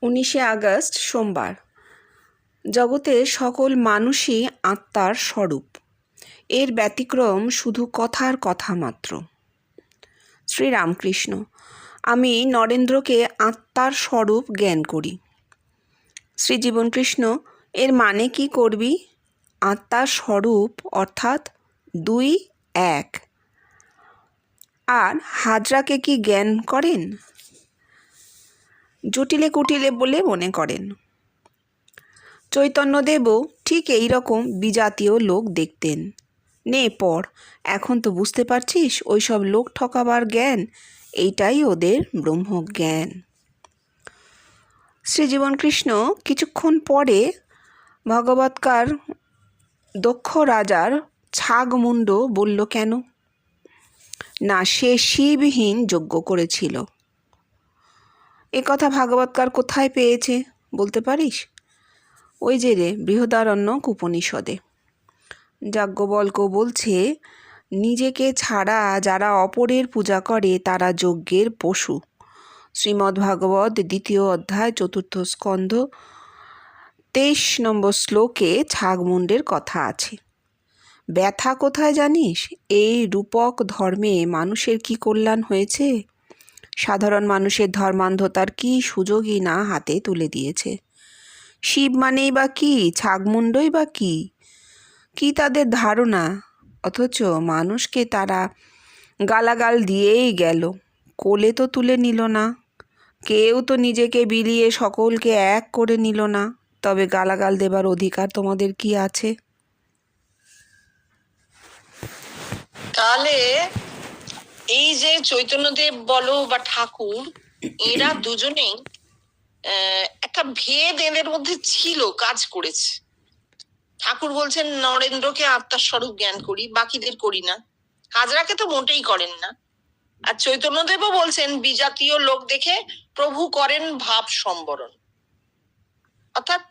19 August সোমবার। জগতের সকল মানুষই আত্মার স্বরূপ, এর ব্যতিক্রম শুধু কথার কথা মাত্র। শ্রীরামকৃষ্ণ। আমি নরেন্দ্রকে আত্মার স্বরূপ জ্ঞান করি। শ্রীজীবনকৃষ্ণ। এর মানে কি করবি? আত্মার স্বরূপ অর্থাৎ 2 এক। আর হাজরাকে কি জ্ঞান করেন? জটিলে কুটিলে বলে মনে করেন। চৈতন্যদেবও ঠিক এই রকম বিজাতীয় লোক দেখতেন। নে পড়, এখন তো বুঝতে পারছিস ওইসব লোক ঠকাবার জ্ঞান, এইটাই ওদের ব্রহ্মজ্ঞান। শ্রীজীবনকৃষ্ণ কিছুক্ষণ পরে ভগবৎকার দক্ষ রাজার ছাগমুণ্ড বলল কেন? না, সে শিবহীন যজ্ঞ করেছিল। এ কথা ভাগবতকার কোথায় পেয়েছে বলতে পারিস? ওই যে রে, বৃহদারণ্যক উপনিষদে। যাজ্ঞবল্ক্য বলছে, নিজেকে ছাড়া যারা অপরের পূজা করে তারা যজ্ঞের পশু। শ্রীমদ্ভাগবত 2য় অধ্যায় 4th স্কন্ধ 23 নম্বর শ্লোকে ছাগমুণ্ডের কথা আছে। ব্যথা কোথায় জানিস? এই রূপক ধর্মে মানুষের কি কল্যাণ হয়েছে? সাধারণ মানুষের ধর্মান্ধতার কি সুযোগই না হাতে তুলে দিয়েছে। শিব মানেই বা কি, ছাগমুণ্ডই বা কি, কি তাদের ধারণা? অথচ মানুষকে তারা গালাগাল দিয়েই গেল, কোলে তো তুলে নিল না। কেউ তো নিজেকে বিলিয়ে সকলকে এক করে নিল না। তবে গালাগাল দেবার অধিকার তোমাদের কি আছে? তাহলে এই যে চৈতন্যদেব বলো বা ঠাকুর, এরা দুজনেই একটা ভেদ এদের মধ্যে ছিল, কাজ করেছে। ঠাকুর বলছেন নরেন্দ্রকে আত্মার স্বরূপ জ্ঞান করি, বাকিদের করি না। হাজরাকে তো মোটেই করেন না। আর চৈতন্যদেবও বলছেন বিজাতীয় লোক দেখে প্রভু করেন ভাব সম্বরণ। অর্থাৎ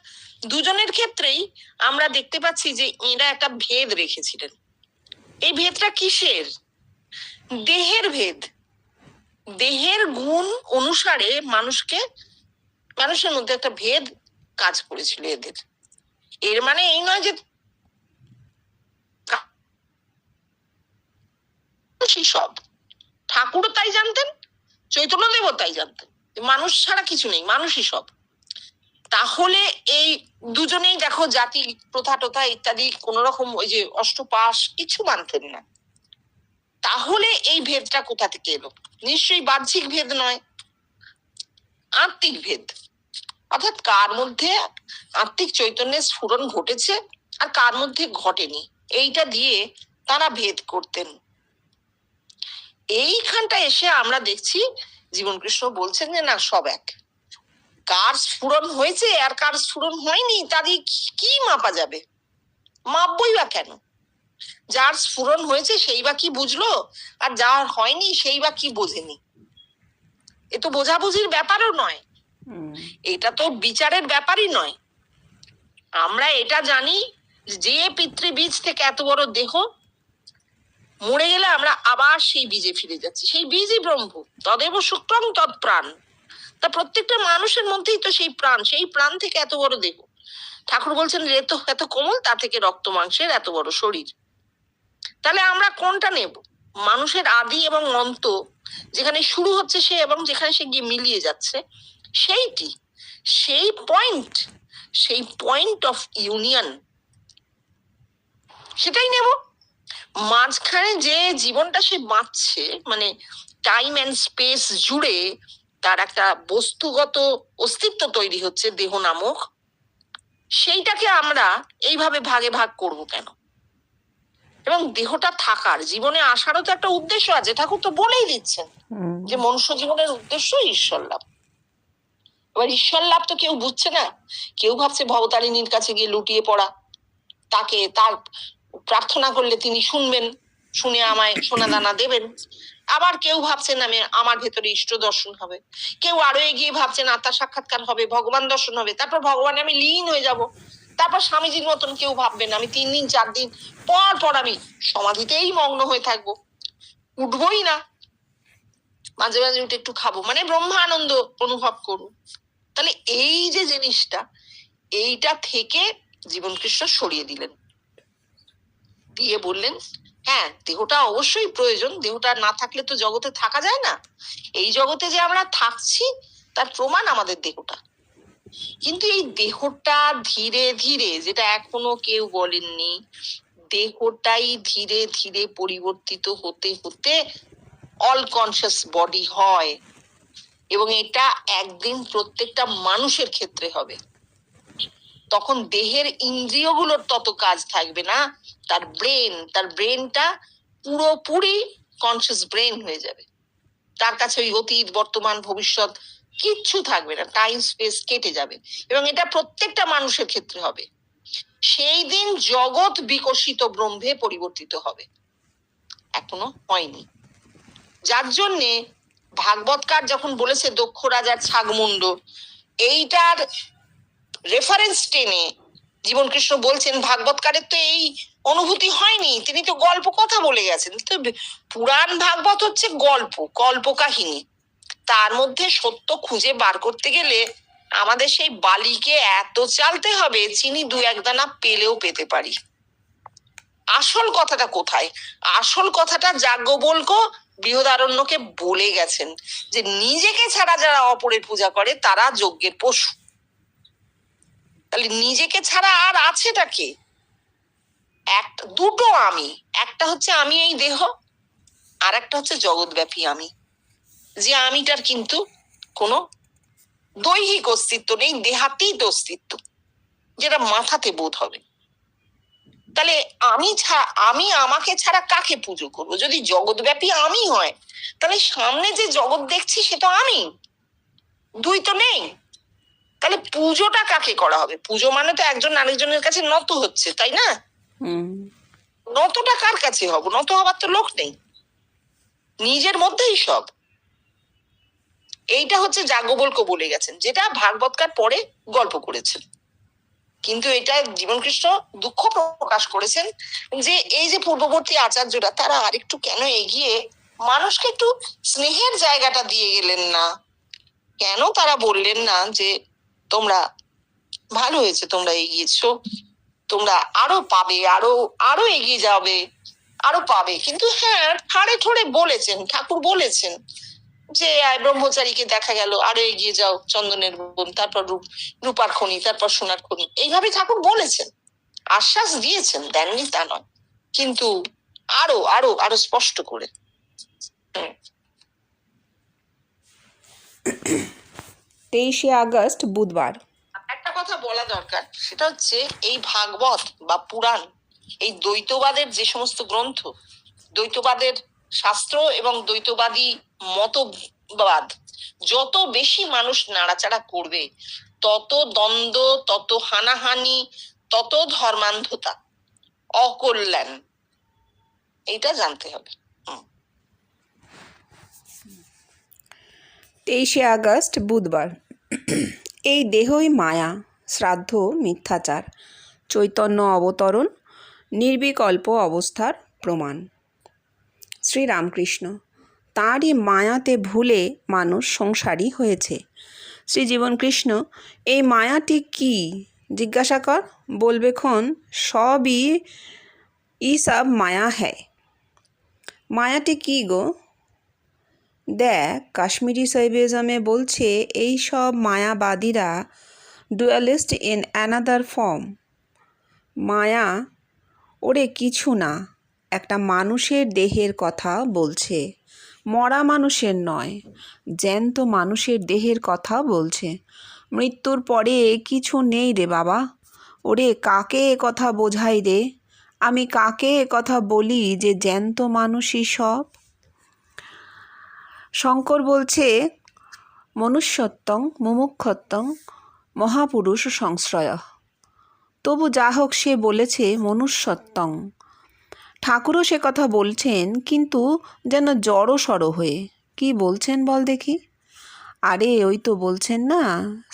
দুজনের ক্ষেত্রেই আমরা দেখতে পাচ্ছি যে এরা একটা ভেদ রেখেছিলেন। এই ভেদটা কিসের? দেহের ভেদ। দেহের গুণ অনুসারে মানুষের মধ্যে একটা ভেদ কাজ করেছিল এদের। এর মানে এই নয় যে সব। ঠাকুরও তাই জানতেন, চৈতন্যদেবও তাই জানতেন, মানুষ ছাড়া কিছু নেই, মানুষই সব। তাহলে এই দুজনেই দেখো জাতি প্রথা টথা ইত্যাদি কোন রকম ওই যে অষ্টপাশ কিছু মানতেন না। তাহলে এই ভেদটা কোথা থেকে এলো? নিশ্চয়ই বাহ্যিক ভেদ নয়, আত্মিক ভেদ। অর্থাৎ কার মধ্যে আত্মিক চৈতন্যের স্ফুরণ ঘটেছে আর কার মধ্যে ঘটেনি, এইটা দিয়ে তারা ভেদ করতেন। এইখানটা এসে আমরা দেখছি জীবনকৃষ্ণ বলছেন যে না, সব এক। কার স্ফুরণ হয়েছে আর কার স্ফুরণ হয়নি তা দিয়ে কি মাপা যাবে? মাপবই বা কেন? যার স্ফুরণ হয়েছে সেই বা কি বুঝলো, আর যার হয়নি সেই বা কি বোঝেনি? এ তো বোঝাবুঝির ব্যাপারও নয়, এটা তো বিচারের ব্যাপারই নয়। আমরা এটা জানি যে পিতৃবীজ থেকে এত বড় দেহ, মরে গেলে আমরা আবার সেই বীজে ফিরে যাচ্ছি। সেই বীজই ব্রহ্ম, তদেব শুক্রং তৎ প্রাণ। তা প্রত্যেকটা মানুষের মধ্যেই তো সেই প্রাণ, সেই প্রাণ থেকে এত বড় দেহ। ঠাকুর বলছেন রেত এত কোমল, তা থেকে রক্ত মাংসের এত বড় শরীর। তাহলে আমরা কোনটা নেব? মানুষের আদি এবং অন্ত, যেখানে শুরু হচ্ছে সে এবং যেখানে সে গিয়ে মিলিয়ে যাচ্ছে, সেইটি, সেই পয়েন্ট অফ ইউনিয়ন, সেটাই নেব। মাঝখানে যে জীবনটা সে বাঁচছে, মানে টাইম অ্যান্ড স্পেস জুড়ে তার একটা বস্তুগত অস্তিত্ব তৈরি হচ্ছে দেহ নামক, সেইটাকে আমরা এইভাবে ভাগে ভাগ করব কেন? এবং দেহটা থাকার, জীবনে আসারও তো একটা উদ্দেশ্য আছে। ঠাকুর তো বলেই দিচ্ছেন যে মনুষ্য জীবনের উদ্দেশ্য ঈশ্বর লাভ। এবার ঈশ্বর লাভ তো কেউ বুঝছে না। কেউ ভাবছে ভবতারিণীর কাছে গিয়ে লুটিয়ে পড়া, তাকে তার প্রার্থনা করলে তিনি শুনবেন, শুনে আমায় সোনা দানা দেবেন। আবার কেউ ভাবছেন আমার ভেতরে ইষ্ট দর্শন হবে। কেউ আরো এগিয়ে ভাবছেন আত্মার সাক্ষাৎকার হবে, ভগবান দর্শন হবে, তারপর ভগবানে আমি লীন হয়ে যাব। তারপর স্বামীজির মতন কেউ ভাববেন আমি 3 দিন 4 দিন পর আমি সমাধিতেই মগ্ন হয়ে থাকবো, উঠবই না, মাঝে মাঝে উঠে একটু খাবো, মানে ব্রহ্মানন্দ অনুভব করবো। তাহলে এই যে জিনিসটা, এইটা থেকে জীবনকৃষ্ণ সরিয়ে দিলেন, দিয়ে বললেন হ্যাঁ দেহটা অবশ্যই প্রয়োজন, দেহটা না থাকলে তো জগতে থাকা যায় না, এই জগতে যে আমরা থাকছি তার প্রমাণ আমাদের দেহটা। কিন্তু এই দেহটা ধীরে ধীরে, যেটা এখনো কেউ বলেননি, দেহটাই ধীরে ধীরে পরিবর্তিত হতে হতে অল কনসিয়াস বডি হয়, এবং এটা একদিন প্রত্যেকটা মানুষের ক্ষেত্রে হবে। তখন দেহের ইন্দ্রিয়গুলোর তত কাজ থাকবে না, তার ব্রেনটা পুরোপুরি কনসিয়াস ব্রেন হয়ে যাবে। তার কাছে ওই অতীত, বর্তমান, ভবিষ্যৎ কিচ্ছু থাকবে না, টাইম স্পেস কেটে যাবে, এবং এটা প্রত্যেকটা মানুষের ক্ষেত্রে হবে। সেই দিন জগৎ বিকশিত ব্রহ্মে পরিবর্তিত হবে, এখনো হয়নি। যার জন্যে ভাগবতকার যখন বলেছে দক্ষ রাজার ছাগমুন্ড, এইটার রেফারেন্স টেনে জীবনকৃষ্ণ বলছেন ভাগবতকারের তো এই অনুভূতি হয়নি, তিনি তো গল্প কথা বলে গেছেন। তো পুরাণ ভাগবত হচ্ছে গল্প, কল্পকাহিনী, তার মধ্যে সত্য খুঁজে বার করতে গেলে আমাদের সেই বালিকে এত চালতে হবে, চিনি দু এক দানা পেলেও পেতে পারি। আসল কথাটা কোথায়? আসল কথাটা যাজ্ঞবল্ক্য বৃহদারণ্যকে বলে গেছেন যে নিজেকে ছাড়া যারা অপরের পূজা করে তারা যজ্ঞের পশু। তাহলে নিজেকে ছাড়া আর আছেটা কে? দুটো আমি, একটা হচ্ছে আমি এই দেহ, আর একটা হচ্ছে জগৎব্যাপী আমি, যে আমিটার কিন্তু কোনো দৈহিক অস্তিত্ব নেই, দেহাতীত অস্তিত্ব, যেটা মাথাতে বোধ হবে। তাহলে আমি আমাকে ছাড়া কাকে পুজো করবো? যদি জগৎব্যাপী আমি হয়, তাহলে সামনে যে জগৎ দেখছি সে তো আমি, দুই তো নেই। তাহলে পুজোটা কাকে করা হবে? পুজো মানে তো একজন আরেকজনের কাছে নত হচ্ছে, তাই না? নতটা কার কাছে হব? নত হবার তো লোক নেই, নিজের মধ্যেই সব। এইটা হচ্ছে যাজ্ঞবল্ক্য বলে গেছেন, যেটা ভাগবতকার পরে গল্প করেছেন। কিন্তু এটা জীবনকৃষ্ণ দুঃখ প্রকাশ করেছেন যে এই যে পূর্ববর্তী আচার্যরা, তারা আরেকটু কেন এগিয়ে মানুষকে একটু স্নেহের জায়গাটা দিয়ে গেলেন না? কেন তারা বললেন না যে তোমরা ভালো হয়েছে, তোমরা এগিয়েছো, তোমরা আরো পাবে, আরো এগিয়ে যাবে, আরো পাবে। কিন্তু হ্যাঁ, ঠাড়ে ঠোড়ে বলেছেন, ঠাকুর বলেছেন যে ব্রহ্মচারীকে দেখা গেল, আরো এগিয়ে যাও, চন্দনের বন, তারপর রূপার খনি, তারপর সোনার খনি, এইভাবে ঠাকুর বলেছেন, আশ্বাস দিয়েছেন, দেননি তা নয়, কিন্তু আরো আরো আরো স্পষ্ট করে। 23শে আগস্ট বুধবার। একটা কথা বলা দরকার, সেটা হচ্ছে এই ভাগবত বা পুরাণ, এই দ্বৈতবাদের যে সমস্ত গ্রন্থ, দ্বৈতবাদের শাস্ত্র এবং দ্বৈতবাদী মতবাদ, যত বেশি মানুষ নাড়াচাড়া করবে, তত দ্বন্দ্ব, তত হানাহানি, তত ধর্মান্ধতা, অকল্যাণ, এইটা জানতে হবে। 23শে আগস্ট বুধবার। এই দেহই মায়া, শ্রাদ্ধ মিথ্যাচার, চৈতন্য অবতরণ, নির্বিকল্প অবস্থার প্রমাণ। শ্রীরামকৃষ্ণ। তাঁরই মায়াতে ভুলে মানুষ সংসারী হয়েছে। শ্রী জীবনকৃষ্ণ। এই মায়াটি কি জিজ্ঞাসা কর, বলবে খন সবই সব মায়া হ্যায়। মায়াটি কি গো? দেখ, কাশ্মীরি সাইবেজমে বলছে এই সব মায়াবাদীরা ডুয়ালিস্ট ইন অ্যানাদার ফর্ম। মায়া ওরে কিছু না, একটা মানুষের দেহের কথা বলছে, মরা মানুষের নয়, জ্যান্ত মানুষের দেহের কথা বলছে। মৃত্যুর পরে কিছু নেই রে বাবা। ওরে কাকে এ কথা বোঝাই রে? আমি কাকে এ কথা বলি যে জ্যান্ত মানুষই সব? শঙ্কর বলছে মনুষ্যত্বং মুমুক্ষত্বং মহাপুরুষ সংশ্রয়। তবু যা হোক, সে বলেছে মনুষ্যত্বং। ঠাকুরও সে কথা বলছেন, কিন্তু যেন জড়ো সড়ো হয়ে। কি বলছেন বল দেখি? আরে ওই তো বলছেন না,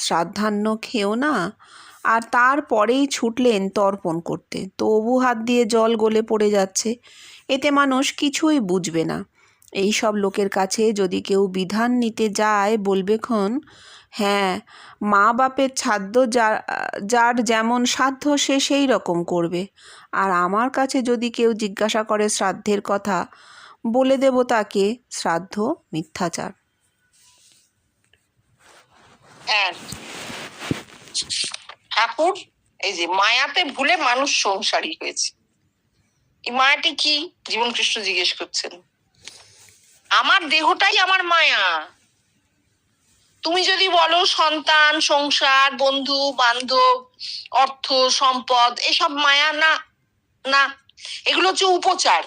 শ্রাদ্ধান্ন খেও না, আর তারপরেই ছুটলেন তর্পণ করতে, তবু হাত দিয়ে জল গলে পড়ে যাচ্ছে। এতে মানুষ কিছুই বুঝবে না। এই সব লোকের কাছে যদি কেউ বিধান নিতে যায়, বলবে খন হ্যাঁ, মা বাপের ছাদ্য যার যেমন সাধ্য সে সেই রকম করবে। আর আমার কাছে যদি কেউ জিজ্ঞাসা করে শ্রাদ্ধের কথা, বলে দেব তাকে শ্রাদ্ধ মিথ্যাচার। হ্যাঁ, ঠাকুর এই যে মায়াতে ভুলে মানুষ সংসারী হয়েছে। এই মায়াটি কি? জীবন কৃষ্ণ জিজ্ঞেস করছেন। আমার দেহটাই আমার মায়া। তুমি যদি বলো সন্তান, সংসার, বন্ধু বান্ধব, অর্থ সম্পদ, এসব মায়া না, না, এগুলো হচ্ছে উপচার।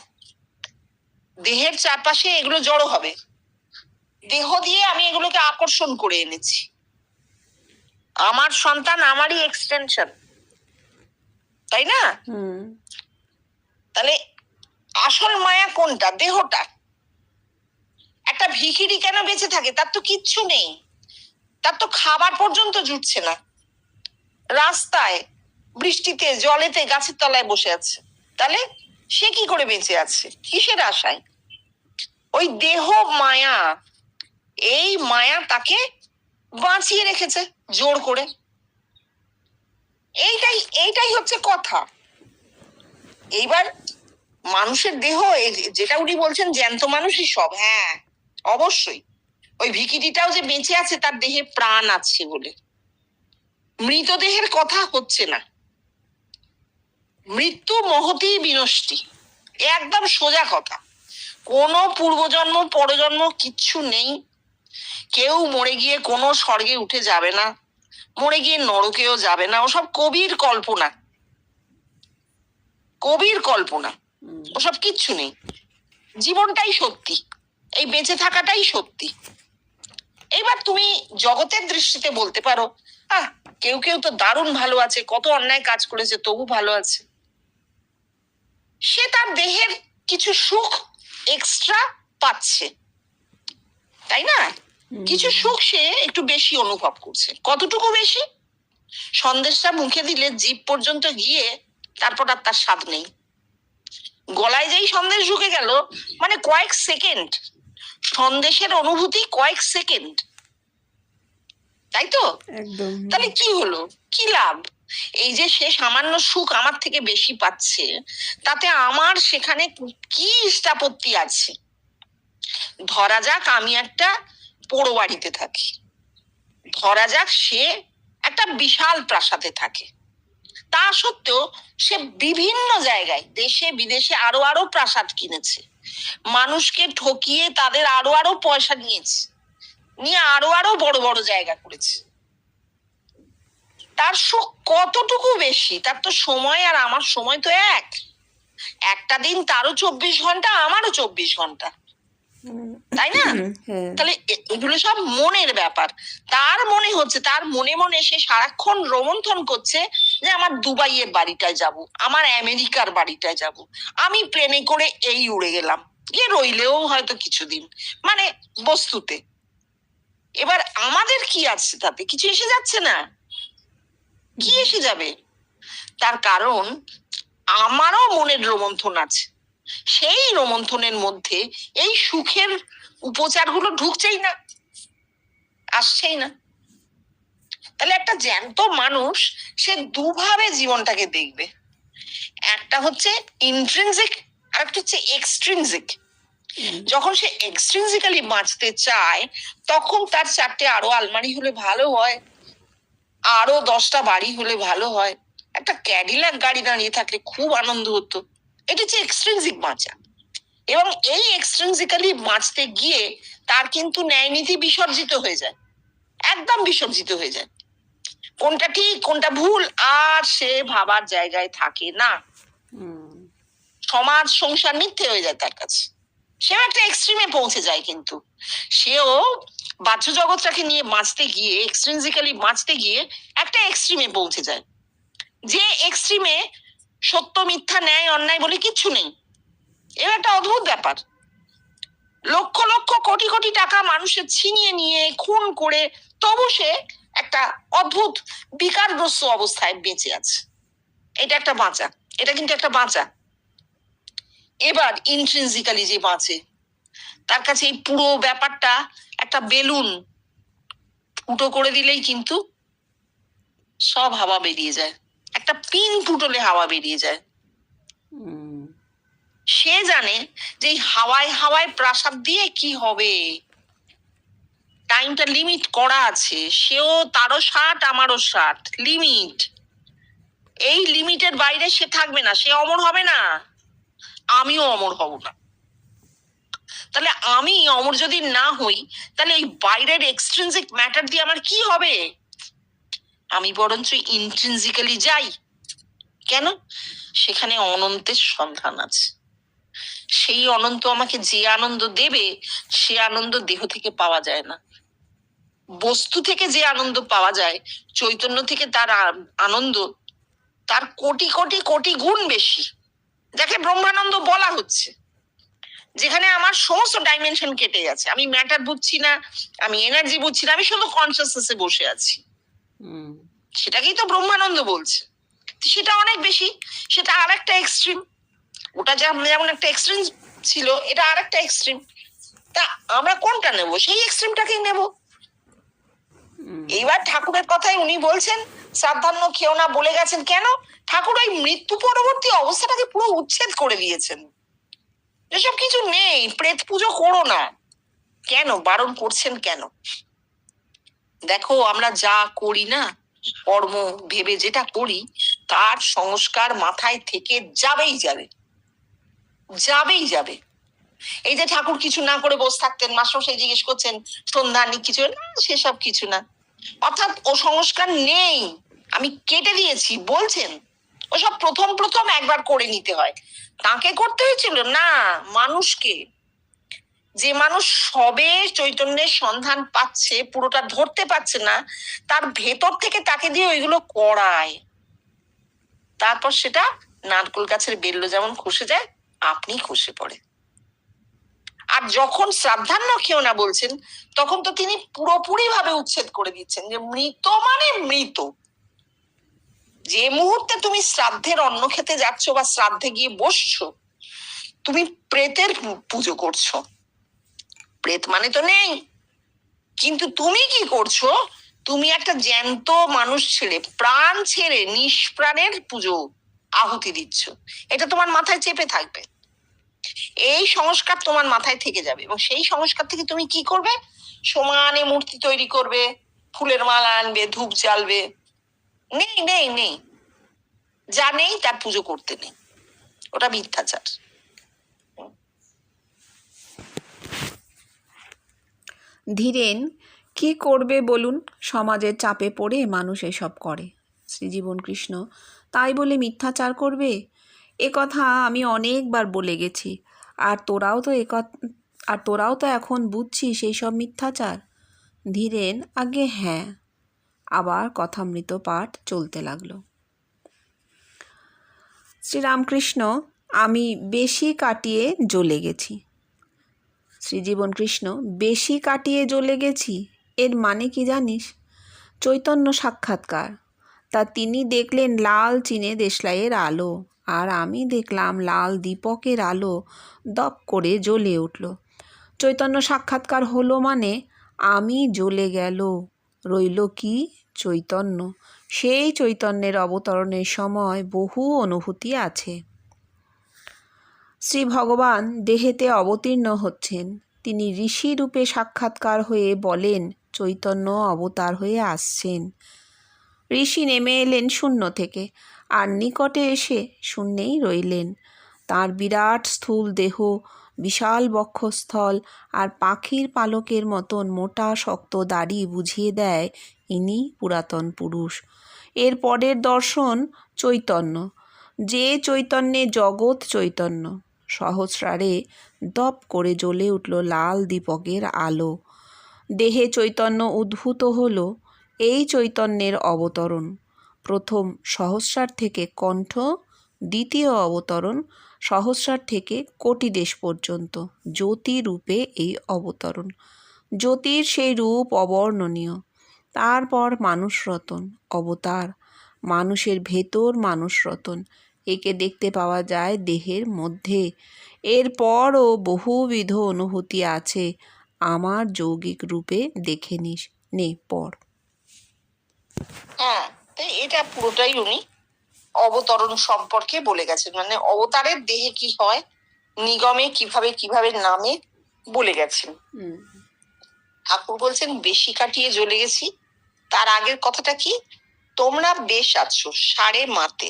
দেহের চারপাশে এগুলো জড়ো হবে। দেহ দিয়ে আমি এগুলোকে আকর্ষণ করে এনেছি। আমার সন্তান আমারই এক্সটেনশন, তাই না? তাহলে আসল মায়া কোনটা? দেহটা। একটা ভিখিরি কেন বেঁচে থাকে? তার তো কিচ্ছু নেই, তার তো খাবার পর্যন্ত জুটছে না, রাস্তায় বৃষ্টিতে জলেতে গাছের তলায় বসে আছে। তাহলে সে কি করে বেঁচে আছে? কিসের আশায়? ওই দেহ মায়া, এই মায়া তাকে বাঁচিয়ে রেখেছে জোর করে। এইটাই হচ্ছে কথা। এইবার মানুষের দেহ, যেটা উনি বলছেন জ্যান্ত মানুষই সব, হ্যাঁ অবশ্যই। ওই ভিখিরিটাও যে বেঁচে আছে তার দেহে প্রাণ আছে বলে। মৃতদেহের কথা হচ্ছে না। মৃত্যু মহতী বিনষ্টি, একদম সোজা কথা। কোনো পূর্বজন্ম পরজন্ম কিচ্ছু নেই। কেউ মরে গিয়ে কোনো স্বর্গে উঠে যাবে না, মরে গিয়ে নরকেও যাবে না। ওসব কবির কল্পনা, কবির কল্পনা, ওসব কিচ্ছু নেই। জীবনটাই সত্যি, এই বেঁচে থাকাটাই সত্যি। এইবার তুমি জগতের দৃষ্টিতে বলতে পারো, কেউ কেউ তো দারুণ ভালো আছে, কত অন্যায় কাজ করেছে তবু ভালো আছে। সে তার দেহের কিছু সুখ এক্সট্রা পাচ্ছে, তাই না? কিছু সুখ সে একটু বেশি অনুভব করছে। কতটুকু বেশি? সন্দেশটা মুখে দিলে জিভ পর্যন্ত গিয়ে তারপর আর তার স্বাদ নেই। গলায় যেই সন্দেশ ঢুকে গেল, মানে কয়েক সেকেন্ড, সন্দেশের অনুভূতি কয়েক সেকেন্ড, তাই তো? একদম। তাহলে কি হলো? কি লাভ? এই যে সে সামান্য সুখ আমার থেকে বেশি পাচ্ছে, তাতে আমার সেখানে কি স্থাপত্যি আছে? ধরা যাক আমি একটা পোড়ো বাড়িতে থাকি, ধরা যাক সে একটা বিশাল প্রাসাদে থাকে, তা সত্ত্বেও সে বিভিন্ন জায়গায় দেশে বিদেশে আরো আরো প্রাসাদ কিনেছে, মানুষকে ঠকিয়ে তাদের আরো আরো পয়সা নিয়েছে, নিয়ে আরো আরো বড় বড় জায়গা করেছে। তার সুখ কতটুকু বেশি? তার তো সময় আর আমার সময় তো একটা দিন তারও 24 ঘন্টা, আমারও 24 ঘন্টা, তাই না? তাহলে এগুলো সব মনের ব্যাপার। তার মনে হচ্ছে, তার মনে মনে সে সারাক্ষণ রোমন্থন করছে যে আমার দুবাইয়ের বাড়িটায় যাব, আমার আমেরিকার বাড়িটায় যাব, আমি প্লেনে করে এই উড়ে গেলাম, গিয়ে রইলেও হয়তো কিছুদিন, মানে বস্তুতে। এবার আমাদের কি আছে তাতে? কিছু এসে যাচ্ছে না। কি এসে যাবে? তার কারণ আমারও মনের রোমন্থন আছে। সেই রোমন্থনের মধ্যে এই সুখের উপচারগুলো ঢুকছেই না, আসছেই না। তাহলে একটা জ্যান্ত মানুষ সে দুভাবে জীবনটাকে দেখবে। একটা হচ্ছে ইন্ট্রিনজিক, আর একটা হচ্ছে এক্সট্রিনজিক। যখন সে এক্সট্রিনজিক্যালি বাঁচতে চায়, তখন তার 4টে আরো আলমারি হলে ভালো হয়, আরো 10টা বাড়ি হলে ভালো হয়, একটা ক্যাডিলাক গাড়ি দাঁড়িয়ে থাকলে খুব আনন্দ হতো। এটা হচ্ছে এক্সট্রিনজিক বাঁচা। এবং এই এক্সট্রিনজিক্যালি বাঁচতে গিয়ে তার কিন্তু ন্যায় নীতি বিসর্জিত হয়ে যায়, একদম বিসর্জিত হয়ে যায়। কোনটা ঠিক কোনটা ভুল আর সে ভাবার জায়গায় থাকে না। সমাজ সংসার মিথ্যে হয়ে যায় তার কাছে। সেও একটা এক্সট্রিমে পৌঁছে যায়, কিন্তু সেও বাহ্য জগৎটাকে নিয়ে বাঁচতে গিয়ে, এক্সট্রিনজিক্যালি বাঁচতে গিয়ে একটা এক্সট্রিমে পৌঁছে যায়, যে এক্সট্রিমে সত্য মিথ্যা ন্যায় অন্যায় বলে কিচ্ছু নেই। এর একটা অদ্ভুত ব্যাপার। লক্ষ লক্ষ কোটি কোটি টাকা মানুষের ছিনিয়ে নিয়ে খুন করে তবু সে একটা অদ্ভুত বিকারগ্রস্ত অবস্থায় বেঁচে আছে। এটা একটা বাঁচা, এটা কিন্তু একটা বাঁচা। এবার ইন্ট্রিনজিক্যালি যে বাঁচে, তার কাছে এই পুরো ব্যাপারটা একটা বেলুন, ফুটো করে দিলেই কিন্তু সব হাওয়া বেরিয়ে যায়, একটা পিন ফুটলে হাওয়া বেরিয়ে যায়। সে জানে যে এই হাওয়ায় হাওয়ায় প্রাসাদ দিয়ে কি হবে, টাইমটা লিমিট করা আছে, সেও তারও 60 আমারও 60, লিমিট। এই লিমিটের বাইরে সে থাকবে না, সে অমর হবে না, আমিও অমর হব না। তাহলে আমি অমর যদি না হই, তাহলে এই বাইরের এক্সট্রিনজিক ম্যাটার দিয়ে আমার কি হবে? আমি বরঞ্চ ইন্ট্রিনজিক্যালি যাই। কেন? সেখানে অনন্তের সন্ধান আছে। সেই অনন্ত আমাকে যে আনন্দ দেবে, সে আনন্দ দেহ থেকে পাওয়া যায় না। বস্তু থেকে যে আনন্দ পাওয়া যায়, চৈতন্য থেকে তার আনন্দ তার কোটি কোটি কোটি গুণ বেশি, যাকে ব্রহ্মানন্দ বলা হচ্ছে। যেখানে আমার সমস্ত ডাইমেনশন কেটে গেছে, আমি ম্যাটার বুঝছি না, আমি এনার্জি বুঝছি না, আমি শুধু কনসিয়াসনেসে বসে আছি। সেটাকেই তো ব্রহ্মানন্দ বলছে। সেটা অনেক বেশি, সেটা আর একটা এক্সট্রিম। ওটা যেমন একটা এক্সট্রিম ছিল, এটা আর একটা এক্সট্রিম। তা আমরা কোনটা নেব? সেই এক্সট্রিমটাকেই নেব। এইবার ঠাকুরের কথায় উনি বলছেন শ্রাদ্ধান্ন খেও না বলে গেছেন। কেন? ঠাকুর ওই মৃত্যু পরবর্তী অবস্থাটাকে পুরো উচ্ছেদ করে দিয়েছেন। এসব কিছু নেই, প্রেত পুজো করো না। কেন বারণ করছেন কেন? দেখো, আমরা যা করি না, কর্ম ভেবে যেটা করি, তার সংস্কার মাথায় থেকে যাবেই যাবে, যাবেই যাবে। এই যে ঠাকুর কিছু না করে বসে থাকতেন, মাস্টারমশাই জিজ্ঞেস করছেন সন্ধ্যানি কিছু না, সেসব কিছু না। অর্থাৎ ও সংস্কার নেই, আমি কেটে দিয়েছি বলছেন। ওসব প্রথম প্রথম একবার করে নিতে হয়। তাকে করতে হয়েছিল না, মানুষকে। যে মানুষ সবে চৈতন্যের সন্ধান পাচ্ছে, পুরোটা ধরতে পারছে না, তার ভেতর থেকে তাকে দিয়ে ওইগুলো করায়। তারপর সেটা নারকেল গাছের বেল্ল যেমন খসে যায়, আপনি খসে পড়ে। আর যখন শ্রাদ্ধান্ন খেও না বলছেন, তখন তো তিনি পুরোপুরি ভাবে উচ্ছেদ করে দিচ্ছেন যে মৃত মানে মৃত। যে মুহূর্তে তুমি শ্রাদ্ধের অন্ন খেতে যাচ্ছ বা শ্রাদ্ধে গিয়ে বসছো, তুমি প্রেতের পুজো করছো। প্রেত মানে তো নেই, কিন্তু তুমি কি করছো? তুমি একটা জ্যান্ত মানুষ ছেড়ে, প্রাণ ছেড়ে নিষ্প্রাণের পুজো আহুতি দিচ্ছ। এটা তোমার মাথায় চেপে থাকবে, এই সংস্কার তোমার মাথায় থেকে যাবে। এবং সেই সংস্কার থেকে তুমি কি করবে? সমানে মূর্তি তৈরি করবে, ফুলের মালা আনবে, ধূপ জ্বালবে। নেই নেই নেই, যা নেই তার পুজো করতে নেই, ওটা মিথ্যাচার। ধীরেন কি করবে বলুন? সমাজের চাপে পড়ে মানুষ এসব করে। শ্রীজীবন কৃষ্ণ তাই বলে মিথ্যাচার করবে? এ কথা আমি অনেকবার বলে গেছি, আর তোরাও তো এখন বুঝছিস সেই সব মিথ্যাচার। ধীরেন আগে হ্যাঁ। আবার কথামৃত পাঠ চলতে লাগলো। শ্রীরামকৃষ্ণ আমি বেশি কাটিয়ে জ্বলে গেছি। শ্রীজীবন কৃষ্ণ বেশি কাটিয়ে জ্বলে গেছি এর মানে কি জানিস? চৈতন্য সাক্ষাৎকার। তা তিনি দেখলেন লাল চীনে দেশলাইয়ের আলো, আর আমি দেখলাম লাল দীপকের আলো দপ করে জ্বলে উঠল। চৈতন্য সাক্ষাৎকার হলো মানে আমি জ্বলে গেল, রইল কি? চৈতন্য। সেই চৈতন্যের অবতরণের সময় বহু অনুভূতি আছে। শ্রী ভগবান দেহেতে অবতীর্ণ হচ্ছেন। তিনি ঋষি রূপে সাক্ষাৎকার হয়ে বলেন চৈতন্য অবতার হয়ে আসছেন। ঋষি নেমে এলেন শূন্য থেকে, আর নিকটে এসে শূন্যেই রইলেন। তার বিরাট স্থূল দেহ, বিশাল বক্ষস্থল আর পাখির পালকের মতন মোটা শক্ত দাড়ি বুঝিয়ে দেয় ইনি পুরাতন পুরুষ। এর পরের দর্শন চৈতন্য, যে চৈতন্যে জগৎ চৈতন্য। সহস্রারে দপ করে জ্বলে উঠল লাল দীপকের আলো। দেহে চৈতন্য উদ্ভূত হল, এই চৈতন্যের অবতরণ। প্রথম সহস্রার থেকে কণ্ঠ, দ্বিতীয় অবতরণ সহস্রার থেকে কোটি দেশ পর্যন্ত জ্যোতি রূপে এই অবতরণ। জ্যোতির সেই রূপ অবর্ণনীয়। তারপর মানুষ রতন অবতার, মানুষের ভেতর মানুষ রতন। একে দেখতে পাওয়া যায় দেহের মধ্যে। এরপরও বহুবিধ অনুভূতি আছে, আমার যৌগিক রূপে দেখে নিস। নে পড়। হ্যাঁ, তো এটা পুরোটাই উনি অবতরণ সম্পর্কে বলে গেছেন, মানে অবতারের দেহে কি হয়, নিগমে কিভাবে কিভাবে নামে বলে গেছেন। ঠাকুর বলছেন বেশি কাটিয়ে জ্বলে গেছি। তার আগের কথাটা কি, তোমরা বেশ আছো সাড়ে মাতে।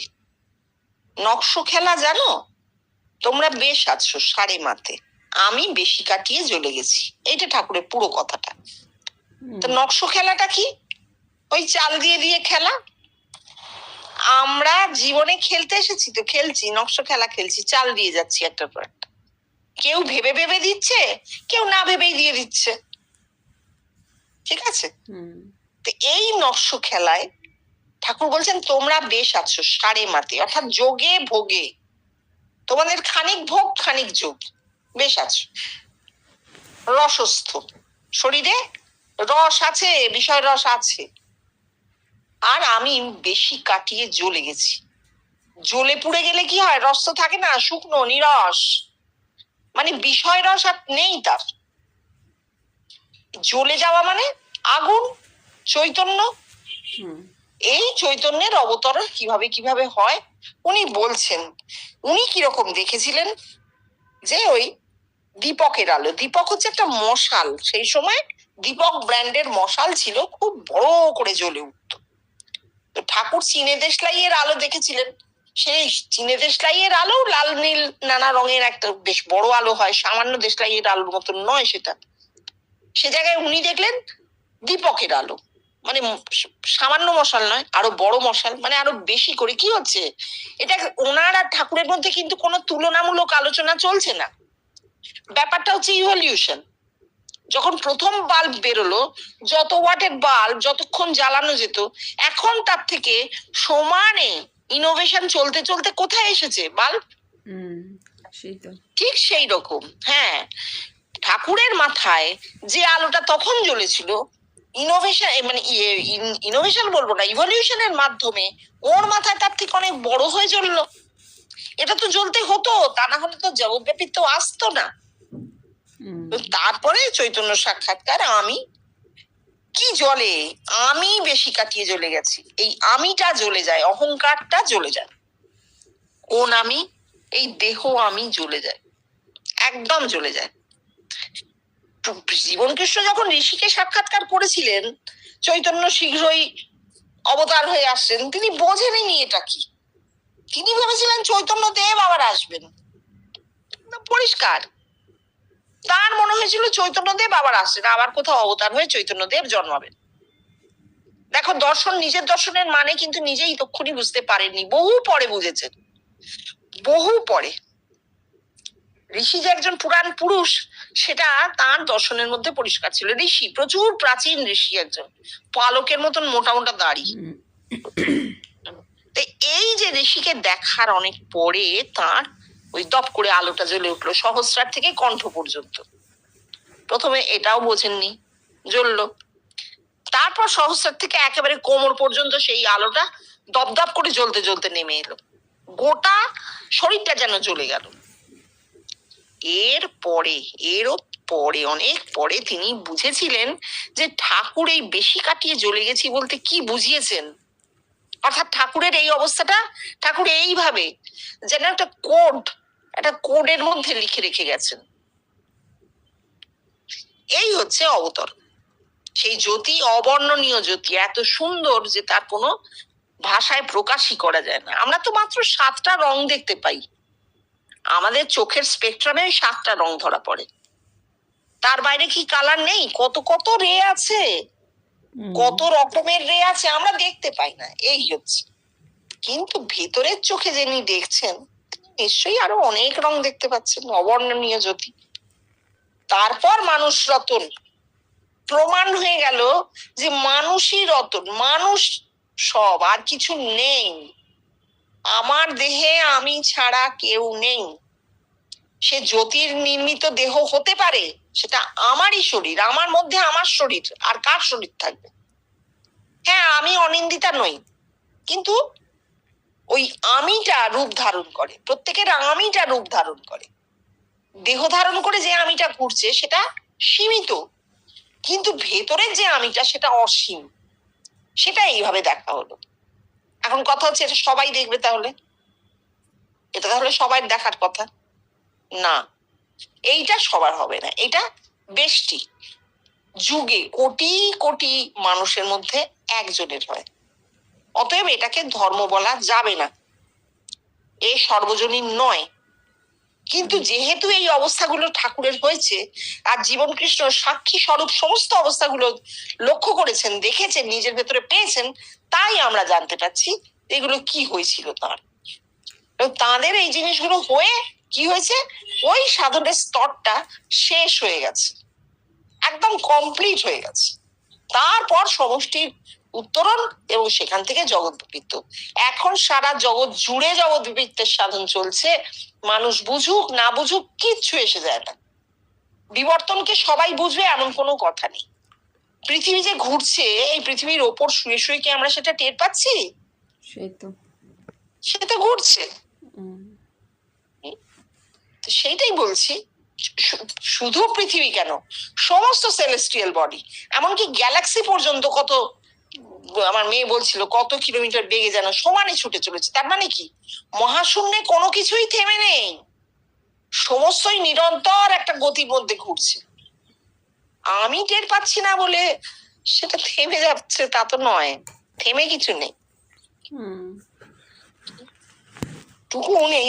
নকশ খেলা জানো, তোমরা বেশ আছো সাড়ে মাতে, আমি বেশি কাটিয়ে জ্বলে গেছি। এইটা ঠাকুরের পুরো কথাটা। তো নকশ খেলাটা কি, ওই চাল দিয়ে দিয়ে খেলা। আমরা জীবনে খেলতে এসেছি তো খেলছি, নকশ খেলা খেলছি, চাল দিয়ে যাচ্ছি একটার পর একটা। কেউ ভেবে ভেবে দিচ্ছে, কেউ না ভেবেই দিয়ে দিচ্ছে, ঠিক আছে। তো এই নকশ খেলায় ঠাকুর বলছেন তোমরা বেশ আছো সাড়ে মাতে, অর্থাৎ যোগে ভোগে, তোমাদের খানিক ভোগ খানিক যোগ, বেশ আছো, রসস্থ, শরীরে রস আছে, বিষয় রস আছে। আর আমি বেশি কাটিয়ে জ্বলে গেছি। জ্বলে পুড়ে গেলে কি হয়, রস তো থাকে না, শুকনো নিরস, মানে বিষয় রস আর নেই তার। জ্বলে যাওয়া মানে আগুন, চৈতন্য। এই চৈতন্যের অবতরণ কিভাবে কিভাবে হয় উনি বলছেন। উনি কিরকম দেখেছিলেন, যে ওই দীপকের আলো, দীপক হচ্ছে একটা মশাল, সেই সময় দীপক ব্র্যান্ডের মশাল ছিল, খুব বড় করে জ্বলে উঠত। তো ঠাকুর চীনে দেশলাইয়ের আলো দেখেছিলেন, সেই চীনে দেশলাইয়ের আলো লাল নীল নানা রঙের একটা বেশ বড় আলো হয়, সামান্য দেশলাইয়ের আলোর মতন নয় সেটা। সে জায়গায় উনি দেখলেন দীপকের আলো, মানে সামান্য মশাল নয়, আরো বড় মশাল, মানে আরো বেশি করে। কি হচ্ছে এটা, ওনার আর ঠাকুরের মধ্যে কিন্তু কোনো তুলনামূলক আলোচনা চলছে না। ব্যাপারটা হচ্ছে ইভলিউশন। যখন প্রথম বাল্ব বেরোলো, যত ওয়াটের বাল্ব যতক্ষণ জ্বালানো যেত, এখন তার থেকে সমানে ইনোভেশন চলতে চলতে কোথায় এসেছে বাল্ব, ঠিক সেই রকম। হ্যাঁ, ঠাকুরের মাথায় যে আলোটা তখন জ্বলেছিল, ইনোভেশন মানে ইনোভেশন বলবো না, ইভলিউশনের মাধ্যমে ওর মাথায় তার থেকে অনেক বড় হয়ে জ্বললো। এটা তো জ্বলতে হতো, তা না হলে তো জগৎব্যাপী তো আসতো না। তারপরে চৈতন্য সাক্ষাৎকার, আমি কি জ্বলে, আমি বেশি কাটিয়ে জ্বলে গেছি, এই আমিটা জ্বলে যায়, অহংকারটা জ্বলে যায়। কোন আমি, এই দেহ আমি জ্বলে যায়, একদম জ্বলে যায়। জীবন কৃষ্ণ যখন ঋষিকে সাক্ষাৎকার করেছিলেন, চৈতন্য শীঘ্রই অবতার হয়ে আসছেন, তিনি বোঝেননি এটা কি। তিনি ভেবেছিলেন চৈতন্য দেব আবার আসবেন, পরিষ্কার। তার মনে হয়েছিল চৈতন্য দেব আবার আসছেন, আবার কোথাও অবতার হয়ে চৈতন্য দেব জন্মাবেন। দেখো, দর্শন, নিজের দর্শনের মানে কিন্তু নিজেই তক্ষুনি বুঝতে পারেননি, বহু পরে বুঝেছেন, বহু পরে। ঋষি যে একজন পুরাণ পুরুষ সেটা তার দর্শনের মধ্যে পরিষ্কার ছিল। ঋষি, প্রচুর প্রাচীন ঋষি, একজন পালকের মতন মোটা মোটা দাড়ি। এই যে ঋষিকে দেখার অনেক পরে তার ওই দপ করে আলোটা জ্বলে উঠলো, সহস্রার থেকে কণ্ঠ পর্যন্ত। প্রথমে এটাও বোঝেননি, জ্বললো। তারপর সহস্রার থেকে একেবারে কোমর পর্যন্ত সেই আলোটা দপদপ করে জ্বলতে জ্বলতে নেমে এলো, গোটা শরীরটা যেন জ্বলে গেল। এরও পরে, অনেক পরে তিনি বুঝেছিলেন যে ঠাকুর এই বেশি কাটিয়ে জ্বলে গেছি বলতে কি বুঝিয়েছেন। অর্থাৎ ঠাকুরের এই অবস্থাটা ঠাকুর এইভাবে যেন একটা কোডের মধ্যে লিখে রেখে গেছেন। এই হচ্ছে অবতর, সেই জ্যোতি, অবর্ণনীয় জ্যোতি, এত সুন্দর যে তার কোনো ভাষায় প্রকাশই করা যায় না। আমরা তো মাত্র 7টা রং দেখতে পাই, আমাদের চোখের স্পেকট্রামে 7টা রং ধরা পড়ে, তার বাইরে কি কালার নেই? কত কত রে আছে, কত রকমের রে আছে, আমরা দেখতে পাই না, এই হচ্ছে। কিন্তু ভেতরের চোখে যিনি দেখছেন নিশ্চয়ই আরো অনেক রং দেখতে পাচ্ছেন, অবর্ণনীয় জ্যোতি। তারপর মানুষ রতন, প্রমাণ হয়ে গেল যে মানুষই রতন, মানুষ সব, আর কিছু নেই। আমার দেহে আমি ছাড়া কেউ নেই। সে জ্যোতির নির্মিত দেহ হতে পারে, সেটা আমারই শরীর, আমার মধ্যে আমার শরীর, আর কার শরীর থাকবে? হ্যাঁ, আমি অনিন্দিতা নই, কিন্তু ওই আমিটা রূপ ধারণ করে, প্রত্যেকের আমিটা রূপ ধারণ করে। দেহ ধারণ করে যে আমিটা ঘুরছে সেটা সীমিত, কিন্তু ভেতরের যে আমিটা সেটা অসীম। সেটা এইভাবে দেখা হলো। এখন কথা হচ্ছে এটা সবাই দেখবে, তাহলে এটা তাহলে সবাই দেখার কথা না, এইটা সবার হবে না, এটা বেশটি যুগে কোটি কোটি মানুষের মধ্যে একজনের হয়। অতএব এটাকে ধর্ম বলা যাবে না, এ সর্বজনীন নয়। কিন্তু যেহেতু এই অবস্থাগুলো ঠাকুরের হয়েছে, আর জীবন কৃষ্ণ সাক্ষী স্বরূপ সমস্ত অবস্থাগুলো লক্ষ্য করেছেন, দেখেছেন, নিজের ভেতরে পেয়েছেন, তাই আমরা জানতে পারছি এগুলো কি হয়েছিল তার। তাদের এই জিনিসগুলো হয়ে কি হয়েছে, ওই সাধনের স্তরটা শেষ হয়ে গেছে, একদম কমপ্লিট হয়ে গেছে। তারপর সমষ্টির উত্তরণ এবং সেখান থেকে জগৎ বিবৃত। এখন সারা জগৎ জুড়ে জগৎ বিবৃতের সাধন চলছে, মানুষ বুঝুক না বুঝুক কিচ্ছু এসে যায় না। বিবর্তনকে সবাই বুঝবে এমন কোনো কথা নেই। পৃথিবী যে ঘুরছে, এই পৃথিবীর ওপর শুয়ে শুয়ে কি আমরা সেটা টের পাচ্ছি? সেটা ঘুরছে। তো সেইটাই বলছি, শুধু পৃথিবী কেন, সমস্ত সেলেস্টিয়াল বডি, এমনকি গ্যালাক্সি পর্যন্ত কত, আমার মেয়ে বলছিল কত কিলোমিটার বেগে যেন সমানে ছুটে চলেছে। তার মানে কি, মহাশূন্যে কোনো কিছুই থেমে নেই, সমস্তই নিরন্তর একটা গতির মধ্যে ঘুরছে। আমি টের পাচ্ছি না বলে সেটা থেমে যাচ্ছে তা তো নয়, থেমে কিছু নেই। টুকু নেই।